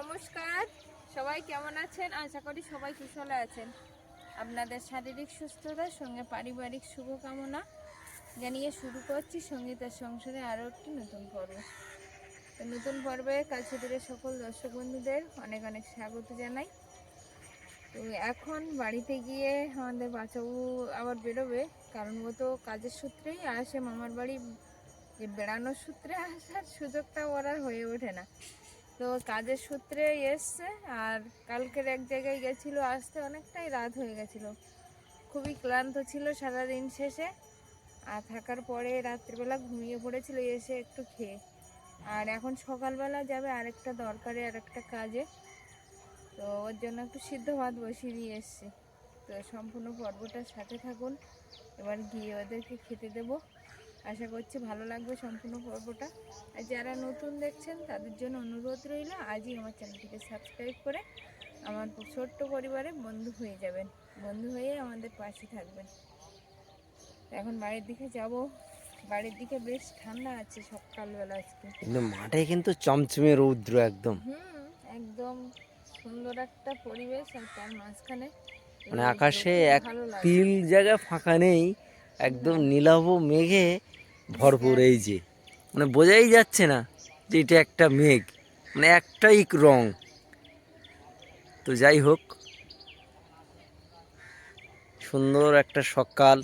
নমস্কার, সবাই কেমন আছেন? আশা করি সবাই কুশলে আছেন। আপনাদের শারীরিক সুস্থতার সঙ্গে পারিবারিক শুভকামনা জানিয়ে শুরু করছি সঙ্গীতার সংসারে আরও একটি নতুন পর্ব। তো নতুন পর্বে কাছে দূরে সকল দর্শক বন্ধুদের অনেক অনেক স্বাগত জানাই। তো এখন বাড়িতে গিয়ে আমাদের বাচ্চাবু আবার বেরোবে, কারণ ও তো কাজের সূত্রেই আসে মামার বাড়ি, যে বেড়ানোর সূত্রে আসার সুযোগটা ওর আর হয়ে ওঠে না। তো কাজের সূত্রে এসছে, আর কালকের এক জায়গায় গেছিলো, আসতে অনেকটাই রাত হয়ে গেছিলো, খুবই ক্লান্ত ছিল সারাদিন শেষে। আর থাকার পরে রাত্রিবেলা ঘুমিয়ে পড়েছিল এসে একটু খেয়ে। আর এখন সকালবেলা যাবে আরেকটা দরকারে, আরেকটা কাজে, তো ওর জন্য একটু সিদ্ধ ভাত বসিয়ে দিয়ে এসছি। তো সম্পূর্ণ পর্বটার সাথে থাকুন, এবার গিয়ে ওদেরকে খেতে দেবো। আশা করছি ভালো লাগবে সম্পূর্ণ পর্বটা। আর যারা নতুন দেখছেন তাদের জন্য অনুরোধ রইল, আজই আমার চ্যানেলটিকে সাবস্ক্রাইব করে আমার ছোট্ট পরিবারে বন্ধু হয়ে যাবেন, বন্ধু হয়ে আমাদের পাশে থাকবেন। এখন বাড়ির দিকে যাব। বাড়ির দিকে বেশ ঠান্ডা আছে সকালবেলা আজকে, কিন্তু মাঠে কিন্তু চমচমে রৌদ্র একদম। একদম সুন্দর একটা পরিবেশ, আর তার মাঝখানে মানে রৌদ্র, আকাশে খুব এক ভালো লাগে। তিল জায়গা ফাঁকা নেই, একদম নীলাভ মেঘে ভরপুর। এই যে মানে বোঝাই যাচ্ছে না যে এটা একটা মেঘ, মানে একটাই রং। তো যাই হোক, সুন্দর একটা সকাল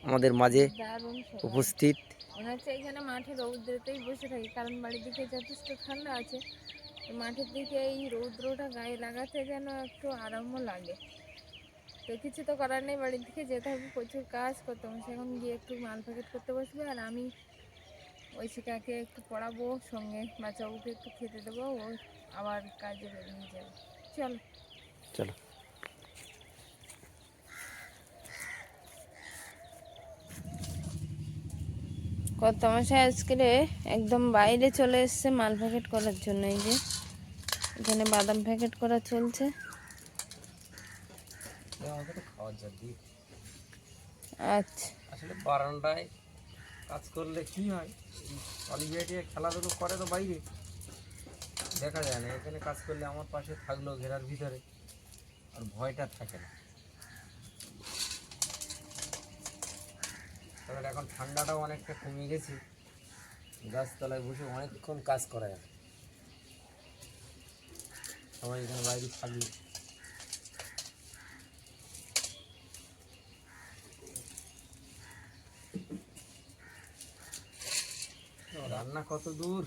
আমাদের মাঝে দারুণ সকাল। উপস্থিত। মনে হচ্ছে এখানে মাঠে রৌদ্রতেই বসে থাকি, কারণ বাড়ির দিকে যথেষ্ট ঠান্ডা আছে। তো মাঠের দিকে এই রৌদ্রটা গায়ে লাগাতে যেন একটু আরামও লাগে। তো কিছু তো করার নেই, বাড়ির দিকে যেতে হবে, প্রচুর কাজ করতে হবে। এখন গিয়ে একটু মাল প্যাকেট করতে বসবে, আর আমি ওই শিকাকে একটু পড়াবো, সঙ্গে বাচ্চাবুকে একটু খেতে দেবো, ও আবার কাজে বেরিয়ে যাবে। চলো চলো। কর্তামশাই আজকে একদম বাইরে চলে এসছে মাল প্যাকেট করার জন্য। এই যে এখানে বাদাম প্যাকেট করা চলছে। আচ্ছা, আসলে বারান্দায় কাজ করলে কি হয়, অলিভিয়া খেলাধুলো করে তো বাইরে দেখা যায় না, এখানে কাজ করলে আমার পাশে থাকলো ঘেরার ভিতরে, আর ভয়টা থাকে না। তবে এখন ঠান্ডাটাও অনেকটা কমে গেছে, গাছতলায় বসে অনেকক্ষণ কাজ করা যায়, সবাই এখানে বাইরে থাকলে। রান্না কত দূর?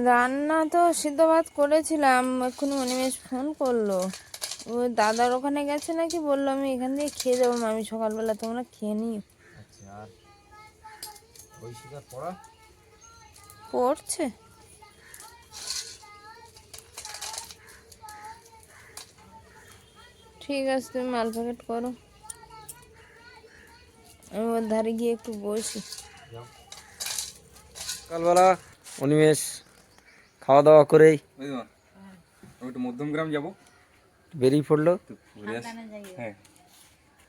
রান্না তো সিদ্ধ ভাত করেছিলাম, এক্ষুনি অনিমেষ ফোন করলো, ও দাদার ওখানে গেছে নাকি, বললো আমি এখান দিয়ে খেয়ে যাবো মামি সকালবেলা, তোমরা খেয়ে নিও। আচ্ছা, আর ঐশিকা পড়া পড়ছে। ঠিক আছে, তুমি মাল প্যাকেট করো, আমি ওর ধারে গিয়ে একটু বসি। সকালবেলা অনিমেষ খাওয়া দাওয়া করেই আমি একটু মধ্যমগ্রাম যাবো, বেরিয়ে পড়লো। হ্যাঁ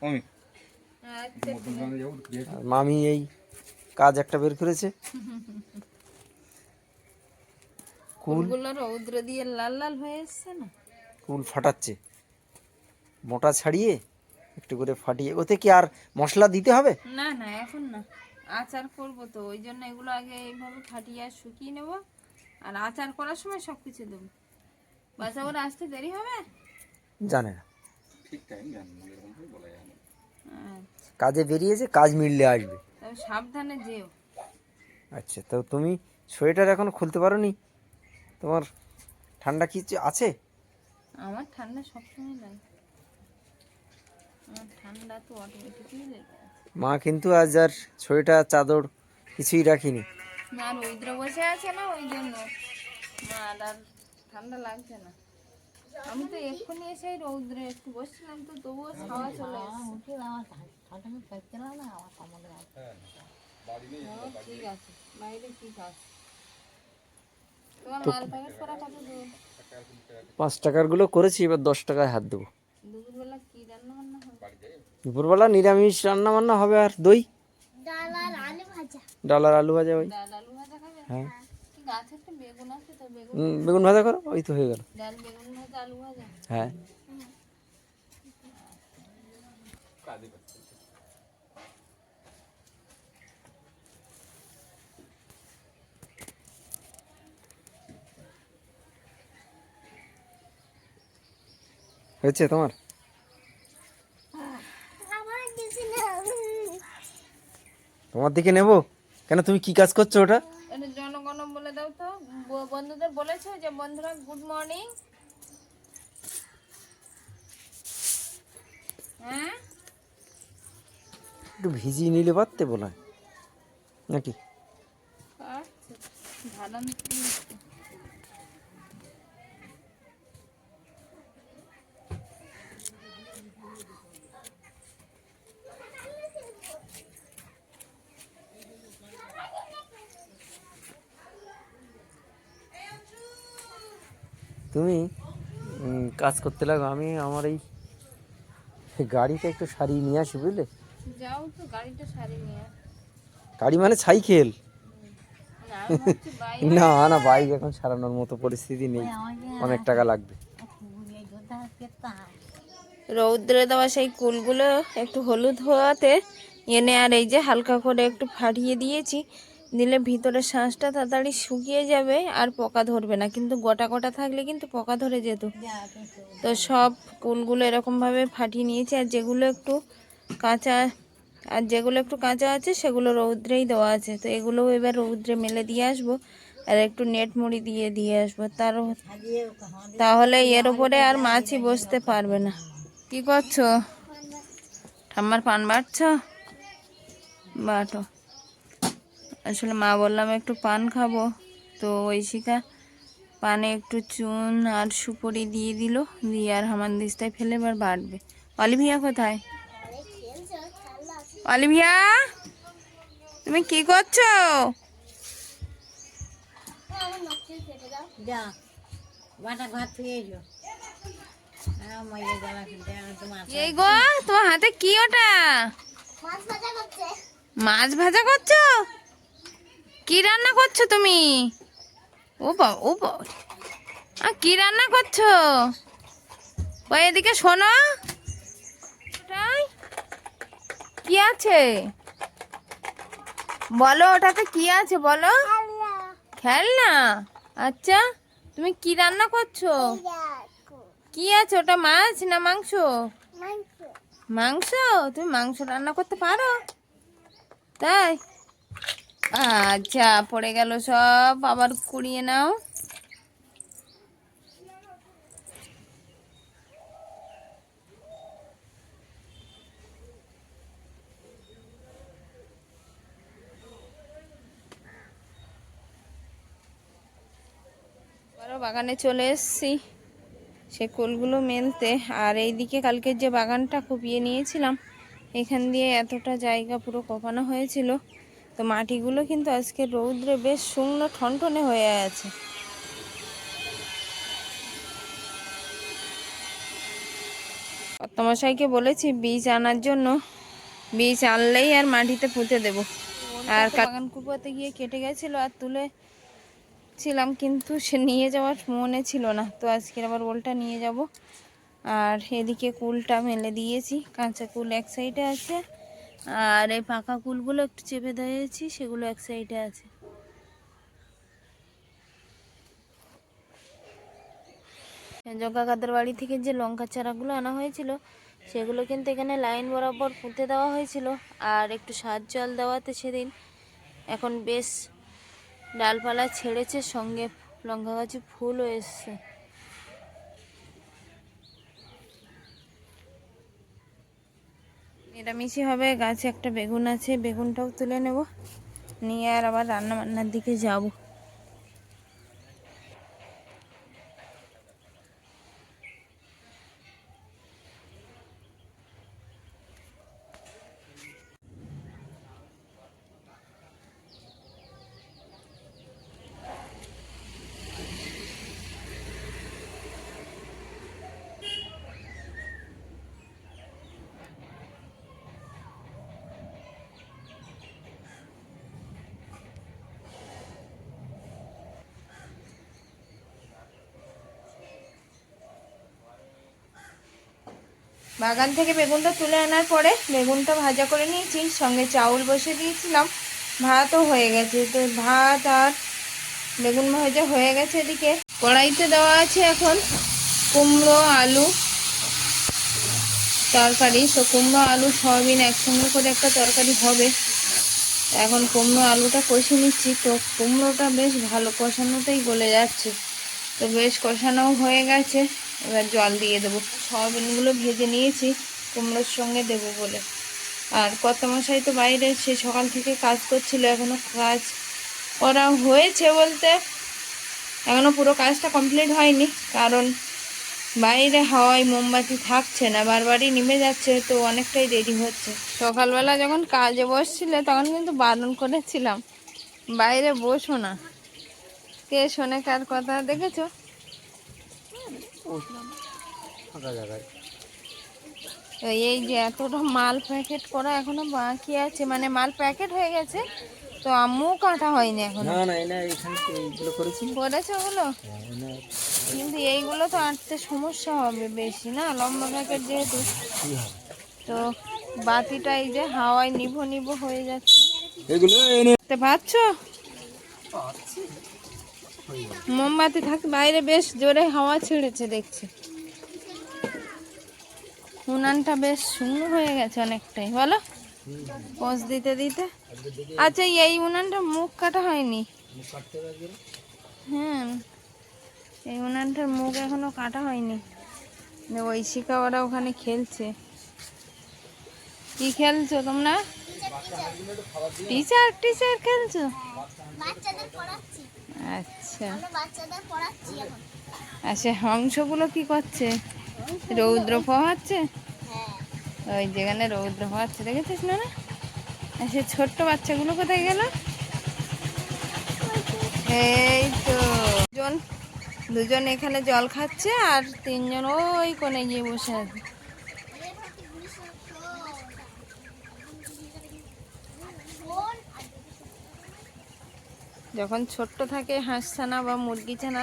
আমি মধ্যমগ্রামে যাবো, আর মামি এই কাজ একটা বের করেছে, ফুলগুলো রৌদ্র দিয়ে লাল লাল হয়ে এসছে না, কুল ফাটাচ্ছে, মোটা ছাড়িয়ে একটু করে ফাটিয়ে। ওতে কি আর মশলা দিতে হবে? না না এখন না, আচার করবো তো, ওই জন্য এগুলো আগে এইভাবে ফাটিয়ে আর শুকিয়ে নেবো, আর আচার করার সময় সব কিছু দেবো। বাচ্চা ওরা আসতে দেরি হবে। জানে না, ঠিক টাইম জানি না, এরকম করে বলা যায় না। আচ্ছা, কাজে বেরিয়েছে, কাজ মিললে আসবে। তবে সাবধানে যেও। আচ্ছা, তো তুমি সোয়েটার এখনো খুলতে পারোনি? তোমার ঠান্ডা কিছু আছে? আমার ঠান্ডা সবসময় লাগে, আমার ঠান্ডা তো অটোমেটিকলি লেগে আছে। মা কিন্তু আজ আর সোয়েটার চাদর কিছুই রাখিনি। মা রৌদ্র বসে আছে না, ওই জন্য মা আর ঠান্ডা লাগছে না। আমি তো এক্ষুনি এসে রৌদ্রে একটু বসছিলাম, তো তবুও ছাওয়া চলে এসেছে। ঠিক আছে, বাইরে ঠিক আছে। তোমার মাল প্যাকেট করা কত দূর? 5 টাকারগুলো করেছি, এবার 10 টাকায় হাত দেবো। দুপুরবেলা কি রান্না বান্না হবে? দুপুরবেলা নিরামিষ রান্না বান্না হবে, আর দই, ডাল আর আলু ভাজা। ওই ডাল আলু ভাজা খাবে? হ্যাঁ, কি গাছে একটা বেগুন আছে তো, বেগুন বেগুন ভাজা করো, ওই তো হয়ে গেল। ডাল, বেগুন ভাজা, আলু ভাজা। হ্যাঁ, কাজে ব্যস্ত। হয়েছে তোমার? তোমার দিকে নেব কেন? তুমি কি কাজ করছো ওটা? এটা জনগণ বলে দাও তো, বন্ধুদের বলেছো যে বন্ধুরা গুড মর্নিং। হ্যাঁ, একটু ভিজিয়ে নিলে পারতে বলা হয় নাকি? আচ্ছা, ভালো মিষ্টি মিষ্টি। তুমি কাজ করতে লাগো, আমি আমার এই গাড়িটা একটু সারিয়ে নিয়ে আসি, বুঝলে? যাও তো, গাড়িটা সারিয়ে নিয়ে আয়। গাড়ি মানে সাইকেল। না, আমি ভাবছি বাইরে। না না, বাইক এখন সারানোর মতো পরিস্থিতি নেই, অনেক টাকা লাগবে। রৌদ্রে দেওয়া সেই কুলগুলো একটু হলুদ হওয়াতে এনে আর এই যে হালকা করে একটু ফাটিয়ে দিয়েছি, দিলে ভিতরে শাঁসটা তাড়াতাড়ি শুকিয়ে যাবে আর পোকা ধরবে না, কিন্তু গোটা গোটা থাকলে কিন্তু পোকা ধরে যেত। তো সব কুলগুলো এরকমভাবে ফাটিয়ে নিয়েছি, আর যেগুলো একটু কাঁচা আছে সেগুলো রৌদ্রেই দেওয়া আছে। তো এগুলোও এবার রৌদ্রে মেলে দিয়ে আসবো, আর একটু নেট মুড়ি দিয়ে দিয়ে আসবো, তাহলে এর উপরে আর মাছি বসতে পারবে না। কি করছো? ঠাম্মার পান বাটছো? বাটো। আসলে মা বললাম একটু পান খাবো, তো ঐশিকা পানে একটু চুন আর সুপুরি দিয়ে দিল, দিয়ে আর হামানদিস্তায় ফেলে এবার বাটবে। অলিভিয়া কোথায়? অলিভিয়া, তুমি কি করছো? এই গো, তোমার হাতে কি ওটা? মাছ ভাজা করছো? কি রান্না করছো তুমি? ও বাবা, ও বাবা, কি রান্না করছো? ওই এদিকে শোনো, ওটাই কি আছে বলো, ওটাতে কি আছে বলো। খেলনা? আচ্ছা, তুমি কি রান্না করছো? কি আছে ওটা, মাছ না মাংস? মাংস। তুমি মাংস রান্না করতে পারো? তাই? আচ্ছা, পড়ে গেল সব, আবার কুড়িয়ে নাও। আবারও বাগানে চলে এসেছি সে কুলগুলো মেলতে। আর এইদিকে কালকের যে বাগানটা কুপিয়ে নিয়েছিলাম, এখান দিয়ে এতটা জায়গা পুরো কোপানো হয়েছিল, তো মাটিগুলো কিন্তু আজকে রৌদ্রে বেশ শুকনো ঠনঠনে হয়ে আছে। কর্তামশাইকে বলেছি বীজ আনার জন্য, বীজ আনলেই আর মাটিতে পুঁতে দেব। আর বাগান কুপাতে গিয়ে কেটে গেছিলো আর তুলেছিলাম, কিন্তু সে নিয়ে যাওয়ার মনে ছিল না, তো আজকের আবার ওলটা নিয়ে যাব। আর এদিকে কুলটা মেলে দিয়েছি, কাঁচা কুল এক সাইডে আছে, আর এই পাকা কুলগুলো একটু চেপে দিয়েছি, সেগুলো এক সাইডে আছে। জগাকাদের বাড়ি থেকে যে লঙ্কা চারাগুলো আনা হয়েছিল, সেগুলো কিন্তু এখানে লাইন বরাবর পুঁতে দেওয়া হয়েছিল, আর একটু সার জল দেওয়াতে সেদিন এখন বেশ ডালপালা ছেড়েছে, সঙ্গে লঙ্কা গাছে ফুলও এসছে। নিরামিষই হবে, গাছে একটা বেগুন আছে, বেগুনটাও তুলে নেব, নিয়ে আর আবার রান্না বান্নার দিকে যাব। বাগান থেকে বেগুনটা তুলে আনার পরে বেগুনটা ভাজা করে নিয়েছি, সঙ্গে চাউল বসে দিয়েছিলাম, ভাতও হয়ে গেছে। তো ভাত আর বেগুন ভাজা হয়ে গেছে। এদিকে কড়াইতে দেওয়া আছে এখন কুমড়ো আলু তরকারি। তো কুমড়ো আলু সয়াবিন একসঙ্গে করে একটা তরকারি হবে। এখন কুমড়ো আলুটা কষে নিচ্ছি। তো কুমড়োটা বেশ ভালো কষানোতেই গলে যাচ্ছে। তো বেশ কষানো হয়ে গেছে, এবার জল দিয়ে দেবো। সয়াবিনগুলো ভেজে নিয়েছি কুমড়োর সঙ্গে দেবো বলে। আর কর্তামশাই তো বাইরে, সে সকাল থেকে কাজ করছিল, এখনও কাজ করা হয়েছে বলতে এখনও পুরো কাজটা কমপ্লিট হয়নি, কারণ বাইরে হাওয়ায় মোমবাতি থাকছে না, বারবারই নিভে যাচ্ছে। তো অনেকটাই দেরি হচ্ছে। সকালবেলা যখন কাজে বসছিলে তখন কিন্তু বারণ করেছিলাম বাইরে বসো না। কে শোনে কার কথা, দেখেছো? ফাঁকা জায়গায় তো এই যে এতটা মাল প্যাকেট করা এখনো বাকি আছে, মানে মাল প্যাকেট হয়ে গেছে, তো আম্মু কাটা হয়নি এখনো। না না এনা এখানে তো এইগুলো করেছি। করেছে ওগুলো, হ্যাঁ, এনা কিন্তু এইগুলো তো আনতে সমস্যা হবে বেশি না, লম্বা প্যাকেট যেহেতু। কি হবে? তো বাতিটা এই যে হাওয়ায় নিভো নিভো হয়ে যাচ্ছে, এগুলো এনে দেখতে পাচ্ছ? মোমবাতি থাকতে বাইরে বেশ জোরে হাওয়া ছেড়েছে দেখছি। উনানটা বেশ শূন্য হয়ে গেছে অনেকটাই, বলো পোঁচ দিতে দিতে। আচ্ছা, এই উনানটা মুখ কাটা হয়নি। কাটতে হবে। হ্যাঁ, এই উনানটার মুখ এখনো কাটা হয়নি। ওই শিখা ওরা ওখানে খেলছে। কি খেলছো তোমরা? টিচার টিচার খেলছো? বাচ্চাদের পড়াচ্ছি, আচ্ছা আমরা বাচ্চাদের পড়াচ্ছি এখন। আচ্ছা, হংসগুলো কি করছে? রৌদ্র পোহাচ্ছে। হ্যাঁ, ওই যেখানে রৌদ্র পোহাচ্ছে দেখেছিস না? আচ্ছা, ছোট্ট বাচ্চাগুলো কোথায় গেল? এই তো দুজন এখানে জল খাচ্ছে আর তিনজন ওই কোণে গিয়ে বসে আছে। যখন ছোট্ট থাকে হাঁস ছানা বা মুরগি ছানা,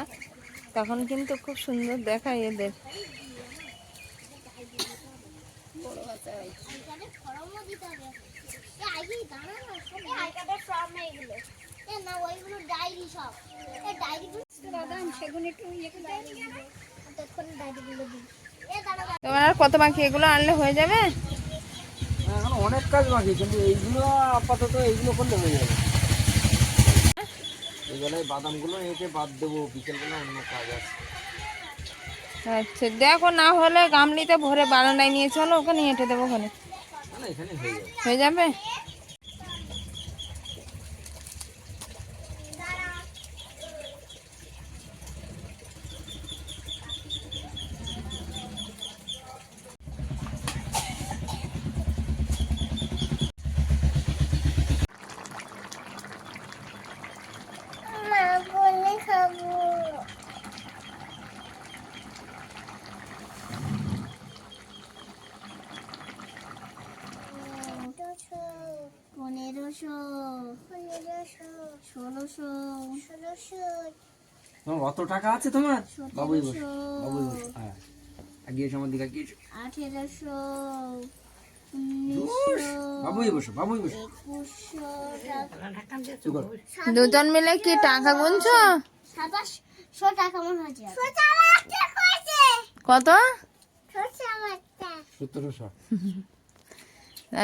তখন কিন্তু খুব সুন্দর দেখায় এদের। এখানে ফর্মও দিতে হবে। এ আইগি দাঁড়া না, সব আইকাদের ফর্ম এগুলো। এ না, ওইগুলো ডায়েরি সব। এ ডায়েরিগুলো বাদাম, সেগুলো একটু ইয়ে করে ডায়েরিগুলো। তখন ডায়েরিগুলো দিই। এ দাঁড়া। তোমার আর কত বাকি? এগুলো আনলে হয়ে যাবে? এখন অনেক কাজ বাকি, কিন্তু এইগুলো আপাতত এইগুলো করলে হয়ে যাবে। এই বেলায় বাদামগুলো এঁকে বাদ দেবো, বিকেলবেলা অন্য কাজ আছে। আচ্ছা, দেখো না হলে গামলিতে ভরে বারান্দায় নিয়ে চলো, ওখানে হেঁটে দেবো, ওখানে না না এখানে হয়ে যাবে। হয়ে যাবে। মা বলে খাবো। 1500 তোমার অত টাকা আছে তোমার? বাবুই বসো, বাবুই বসো। হ্যাঁ, আগিয়ে আমার দিকে আগিয়ে এসো। 1800 বাবুই বসো, বাবুই বসো। 2100 চুপ করো। দুজন মিলে কি টাকা গুনছো? 2700 টাকা মনে হচ্ছে। কত? 1700।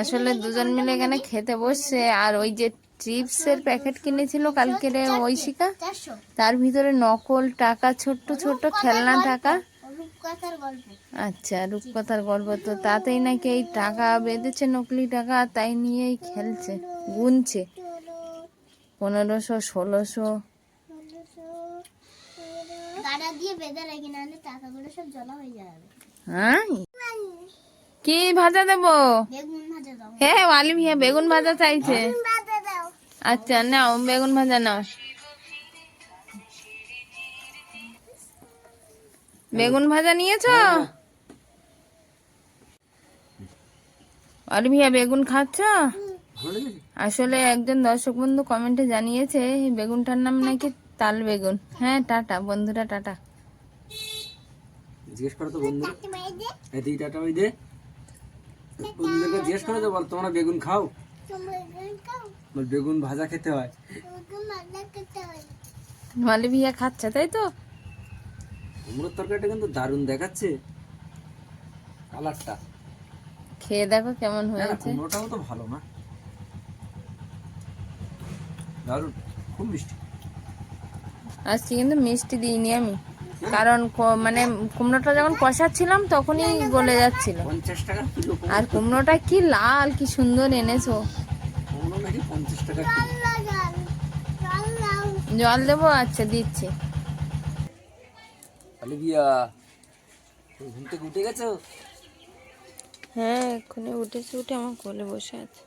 আসলে দুজন মিলে এখানে খেতে বসছে। আর ওই যে চিপসের প্যাকেট কিনেছিল কালকে রে ঐশিকা, 400 তার ভিতরে নকল টাকা, ছোট্ট ছোট্ট খেলনা টাকা। রূপকথার গল্প। আচ্ছা, রূপকথার গল্প। তো তাতেই নাকি এই টাকা বেঁধেছে, নকলি টাকা, তাই নিয়েই খেলছে, গুনছে 1500 1600। গাড়া দিয়ে বেঁধে রাখি, নাহলে টাকাগুলো সব জলা হয়ে যাবে। হ্যাঁ, কি ভাজা দেবো? বেগুন ভাজা দাও। হ্যাঁ, ওয়ালি ভিয়া বেগুন ভাজা চাইছে। ভাজা দাও। আচ্ছা, নাও বেগুন ভাজা নাও। বেগুন ভাজা নিয়েছো? ওয়ালি ভিয়া বেগুন খাচ্ছ? ভালো লেগেছে? আসলে একজন দর্শক বন্ধু কমেন্টে জানিয়েছে এই বেগুনটার নাম নাকি তাল বেগুন। হ্যাঁ, টাটা বন্ধুরা, টাটা। জিজ্ঞেস করো তো বন্ধু। এই টাটা ওই দে। বন্ধুদেরকে জিজ্ঞেস করে বল তোমরা বেগুন খাও? তোমরা খাও, বল বেগুন ভাজা খেতে হয়। তোমরা মালা খেতে হয়। মালি ভিয়া খাচ্ছে তাই তো? কুমড়োর তরকারিটা কিন্তু দারুণ দেখাচ্ছে কালারটা। খেয়ে দেখো কেমন না না, হয়েছে। কুমড়োটাও তো ভালো না, দারুণ, খুব মিষ্টি। আজকে কিন্তু মিষ্টি দিইনি আমি, কারণ মানে কুমড়োটা যখন কষাচ্ছিলাম তখনই গলে যাচ্ছিল। 50 টাকা কিলো আর কুমড়োটা কি লাল, কি সুন্দর এনেছো। কুমড়ো নাকি 50 টাকা কিলো। জল জল জল দাও। জল দেবো? আচ্ছা দিচ্ছি। অলিভিয়া, তুমি ঘুম থেকে উঠে গেছো? হ্যাঁ এক্ষুনি উঠেছে, উঠে আমার কোলে বসে আছে।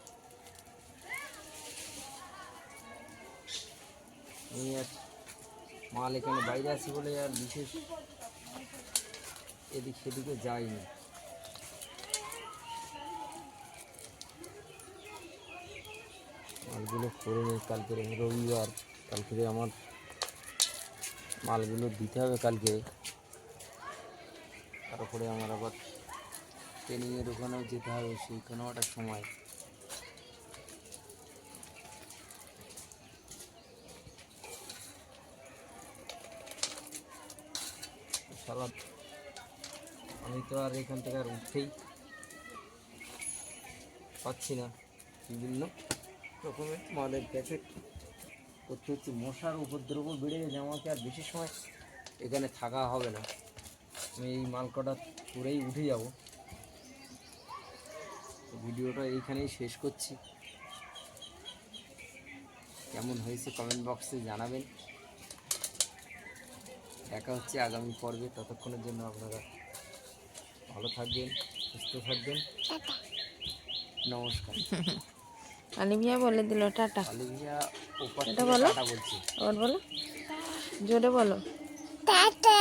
এই আর মাল এখানে বাইরে আছি বলে আর বিশেষ এদিক সেদিকে যাইনি। মালগুলো করে নিই, কালকে রবিবার, কালকে আমার মালগুলো দিতে হবে কালকে। তারপরে আমার আবার ট্রেনিংয়ের ওখানেও যেতে হবে, সেইখানেও একটা সময়। সারা আমি তো আর এখান থেকে আর উঠতেই পাচ্ছি না, বিভিন্ন রকমের মালের প্যাকেট করতে হচ্ছে। মশার উপদ্রব বেড়ে গেছে, আমাকে আর বেশি সময় এখানে থাকা হবে না। আমি এই মাল কটা করেই উঠে যাব। ভিডিওটা এইখানেই শেষ করছি। কেমন হয়েছে কমেন্ট বক্সে জানাবেন। দেখা হচ্ছে আগামী পর্বে, ততক্ষণের জন্য আপনারা ভালো থাকবেন, সুস্থ থাকবেন, নমস্কার। অলিভিয়া বলে দিল টাটা। অলিভিয়া ওপার এটা থেকে বলো। টাটা বলছে। আবার বলো, জোরে বলো। টাটা।